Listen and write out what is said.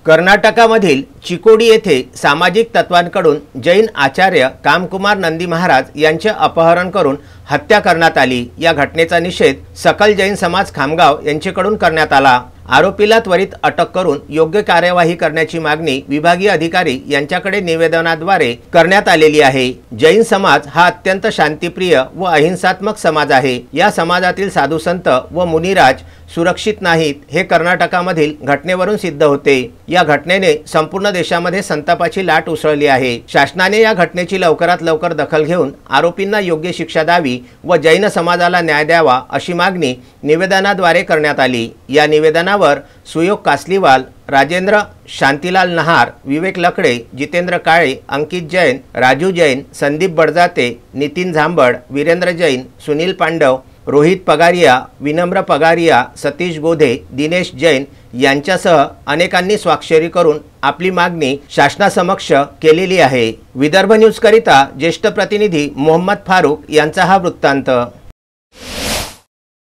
कर्नाटकामधील चिकोडी येथे सामाजिक तत्वांकडून जैन आचार्य कामकुमार नंदी महाराज यांचे अपहरण करून हत्या करण्यात आली। या घटनेचा निषेध सकल जैन समाज खामगाव यांच्याकडून करण्यात आला। आरोपीला त्वरित अटक करून योग्य कार्यवाही करण्याची मागणी विभागीय अधिकारी यांच्याकडे निवेदनाद्वारे करण्यात आलेली आहे। जैन समाज हा अत्यंत शांतिप्रिय व अहिंसात्मक समाज आहे। या समाजातील साधू संत व मुनिराज सुरक्षित नाहीत हे कर्नाटकामधील घटनेवरून सिद्ध होते। या घटनेने संपूर्ण देशामध्ये संतापाची लाट उसळली आहे। शासनाने या घटनेची लवकरात लवकर दखल घेऊन आरोपींना योग्य शिक्षा द्यावी व जैन समाजाला न्याय द्यावा अशी मागणी निवेदनाद्वारे करण्यात आली। या निवेदनावर सुयोग कासलीवाल, राजेंद्र शांतीलाल नहार, विवेक लकडे, जितेंद्र काळे, अंकित जैन, राजू जैन, संदीप बडजाते, नितीन झांबड, वीरेंद्र जैन, सुनील पांडव, रोहित पगारिया, विनम्र पगारिया, सतीश गोधे, दिनेश जैन यांच्यासह अनेकांनी स्वाक्षरी करून आपली मागणी शासनासमक्ष केलेली आहे। विदर्भ न्यूज करिता ज्येष्ठ प्रतिनिधी मोहम्मद फारूक यांचा हा वृत्तांत।